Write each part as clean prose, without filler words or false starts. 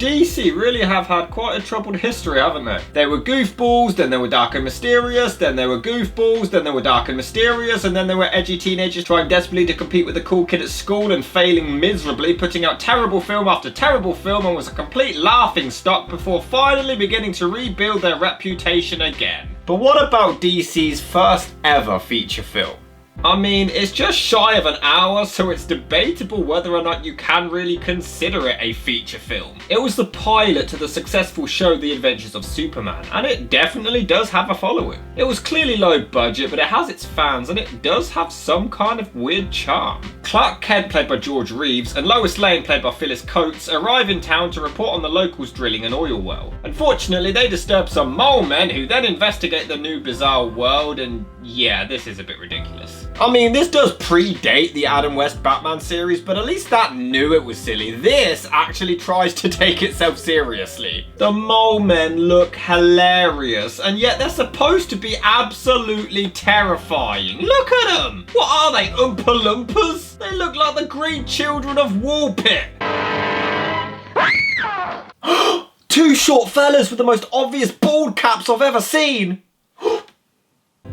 DC really have had quite a troubled history, haven't they? They were goofballs, then they were dark and mysterious, then they were goofballs, then they were dark and mysterious, and then they were edgy teenagers trying desperately to compete with the cool kid at school and failing miserably, putting out terrible film after terrible film, and was a complete laughingstock before finally beginning to rebuild their reputation again. But what about DC's first ever feature film? I mean, it's just shy of an hour, so it's debatable whether or not you can really consider it a feature film. It was the pilot to the successful show The Adventures of Superman, and it definitely does have a following. It was clearly low budget, but it has its fans, and it does have some kind of weird charm. Clark Kent, played by George Reeves, and Lois Lane, played by Phyllis Coates, arrive in town to report on the locals drilling an oil well. Unfortunately, they disturb some mole men who then investigate the new bizarre world, and yeah, this is a bit ridiculous. I mean, this does predate the Adam West Batman series, but at least that knew it was silly. This actually tries to take itself seriously. The mole men look hilarious, and yet they're supposed to be absolutely terrifying. Look at them! What are they, Oompa Loompas? They look like the green children of Woolpit. Two short fellas with the most obvious bald caps I've ever seen.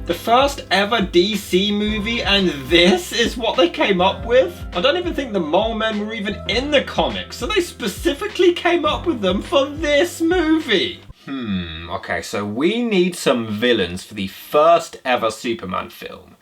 The first ever DC movie, and this is what they came up with? I don't even think the Mole Men were even in the comics, so they specifically came up with them for this movie. Okay, so we need some villains for the first ever Superman film.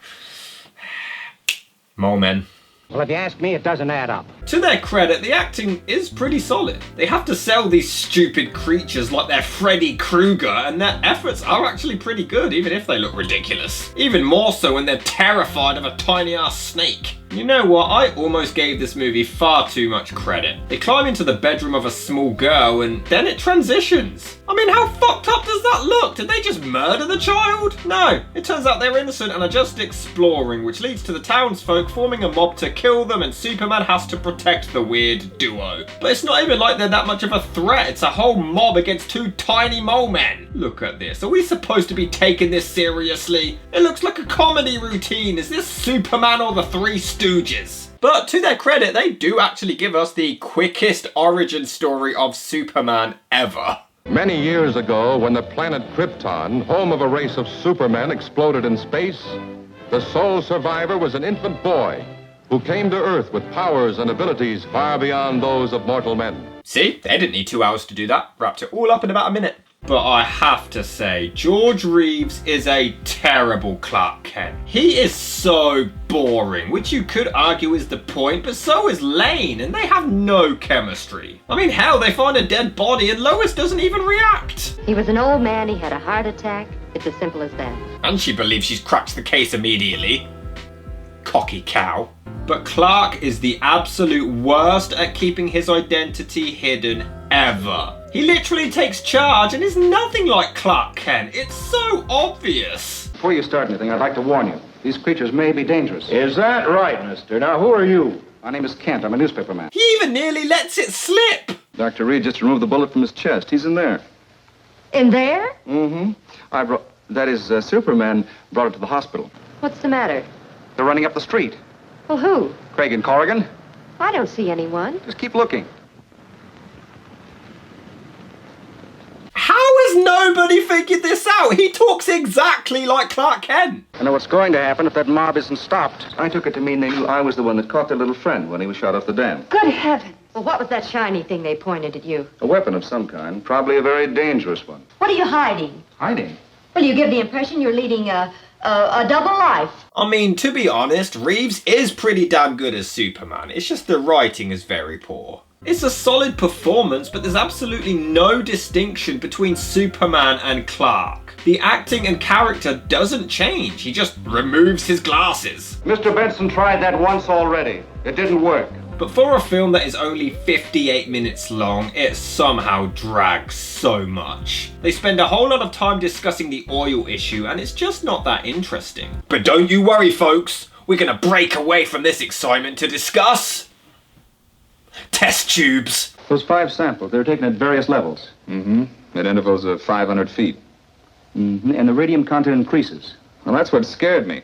Mole Men. Well, if you ask me, it doesn't add up. To their credit, the acting is pretty solid. They have to sell these stupid creatures like they're Freddy Krueger, and their efforts are actually pretty good, even if they look ridiculous. Even more so when they're terrified of a tiny-ass snake. You know what, I almost gave this movie far too much credit. They climb into the bedroom of a small girl and then it transitions. I mean, how fucked up does that look? Did they just murder the child? No, it turns out they're innocent and are just exploring, which leads to the townsfolk forming a mob to kill them, and Superman has to protect the weird duo. But it's not even like they're that much of a threat, it's a whole mob against two tiny mole men. Look at this, are we supposed to be taking this seriously? It looks like a comedy routine. Is this Superman or the Three Stooges? But to their credit, they do actually give us the quickest origin story of Superman ever. Many years ago, when the planet Krypton, home of a race of supermen, exploded in space, the sole survivor was an infant boy who came to Earth with powers and abilities far beyond those of mortal men. See, they didn't need 2 hours to do that. Wrapped it all up in about a minute. But I have to say, George Reeves is a terrible Clark Kent. He is so boring, which you could argue is the point, but so is Lane, and they have no chemistry. I mean, hell, they find a dead body and Lois doesn't even react. He was an old man, he had a heart attack. It's as simple as that. And she believes she's cracked the case immediately. Cocky cow. But Clark is the absolute worst at keeping his identity hidden ever. He literally takes charge and is nothing like Clark Kent. It's so obvious. Before you start anything, I'd like to warn you. These creatures may be dangerous. Is that right, mister? Now, who are you? My name is Kent. I'm a newspaper man. He even nearly lets it slip. Dr. Reed just removed the bullet from his chest. He's in there. In there? Mm-hmm. Superman brought it to the hospital. What's the matter? They're running up the street. Well, who? Craig and Corrigan. I don't see anyone. Just keep looking. How has nobody figured this out? He talks exactly like Clark Kent. I know what's going to happen if that mob isn't stopped. I took it to mean they knew I was the one that caught their little friend when he was shot off the dam. Good heavens. Well, what was that shiny thing they pointed at you? A weapon of some kind, probably a very dangerous one. What are you hiding? Hiding? Well, you give the impression you're leading a double life. I mean, to be honest, Reeves is pretty damn good as Superman. It's just the writing is very poor. It's a solid performance, but there's absolutely no distinction between Superman and Clark. The acting and character doesn't change. He just removes his glasses. Mr. Benson tried that once already. It didn't work. But for a film that is only 58 minutes long, it somehow drags so much. They spend a whole lot of time discussing the oil issue, and it's just not that interesting. But don't you worry, folks. We're gonna break away from this excitement to discuss test tubes. Those 5 samples, they were taken at various levels. Mm-hmm. At intervals of 500 feet. Mm-hmm. And the radium content increases. Well, that's what scared me.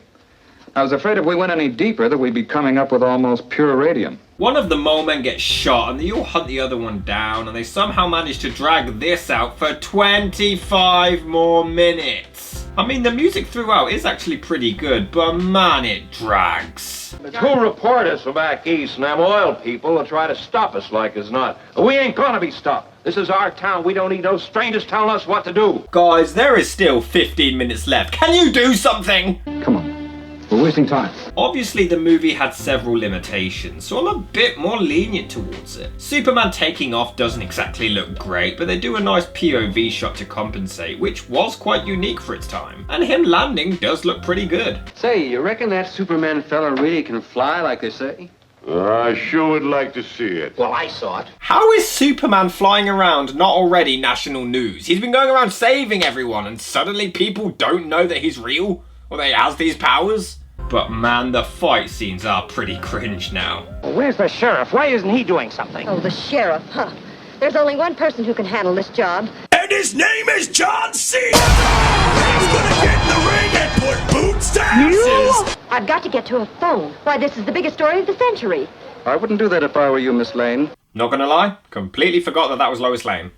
I was afraid if we went any deeper that we'd be coming up with almost pure radium. One of the mole men gets shot and they all hunt the other one down, and they somehow manage to drag this out for 25 more minutes. I mean, the music throughout is actually pretty good, but man, it drags. The two reporters from back east and them oil people will try to stop us like as not. We ain't gonna be stopped. This is our town. We don't need no strangers telling us what to do. Guys, there is still 15 minutes left. Can you do something? Come on. We're wasting time. Obviously, the movie had several limitations, so I'm a bit more lenient towards it. Superman taking off doesn't exactly look great, but they do a nice POV shot to compensate, which was quite unique for its time. And him landing does look pretty good. Say, you reckon that Superman fella really can fly like they say? I sure would like to see it. Well, I saw it. How is Superman flying around not already national news? He's been going around saving everyone, and suddenly people don't know that he's real? Or that he has these powers? But man, the fight scenes are pretty cringe now. Well, where's the sheriff? Why isn't he doing something? Oh, the sheriff, huh? There's only one person who can handle this job. And his name is John Cena! He's gonna get in the ring and put boots to asses! I've got to get to a phone. Why, this is the biggest story of the century. I wouldn't do that if I were you, Miss Lane. Not gonna lie, completely forgot that that was Lois Lane.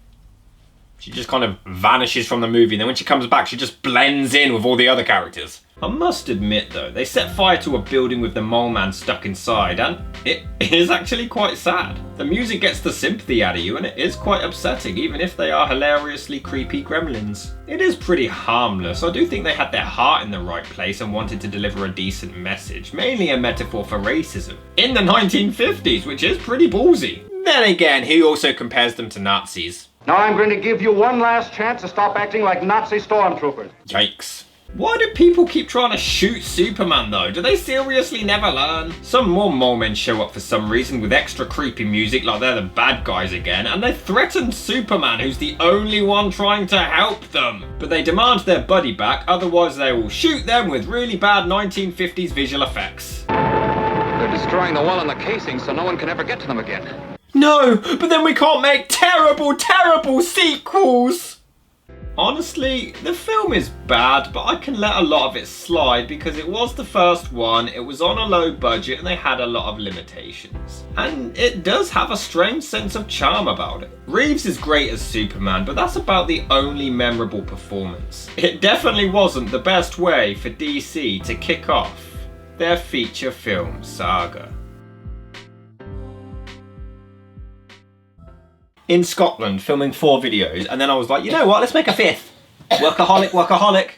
She just kind of vanishes from the movie, and then when she comes back, she just blends in with all the other characters. I must admit though, they set fire to a building with the mole man stuck inside, and it is actually quite sad. The music gets the sympathy out of you, and it is quite upsetting, even if they are hilariously creepy gremlins. It is pretty harmless. I do think they had their heart in the right place and wanted to deliver a decent message, mainly a metaphor for racism, in the 1950s, which is pretty ballsy. Then again, he also compares them to Nazis. Now I'm going to give you one last chance to stop acting like Nazi stormtroopers. Yikes. Why do people keep trying to shoot Superman though? Do they seriously never learn? Some more mole men show up for some reason with extra creepy music like they're the bad guys again, and they threaten Superman, who's the only one trying to help them. But they demand their buddy back, otherwise they will shoot them with really bad 1950s visual effects. They're destroying the wall and the casing so no one can ever get to them again. No, but then we can't make terrible, terrible sequels! Honestly, the film is bad, but I can let a lot of it slide because it was the first one, it was on a low budget, and they had a lot of limitations. And it does have a strange sense of charm about it. Reeves is great as Superman, but that's about the only memorable performance. It definitely wasn't the best way for DC to kick off their feature film saga. In Scotland, filming 4 videos, and then I was like, you know what, let's make a 5th. Workaholic, workaholic.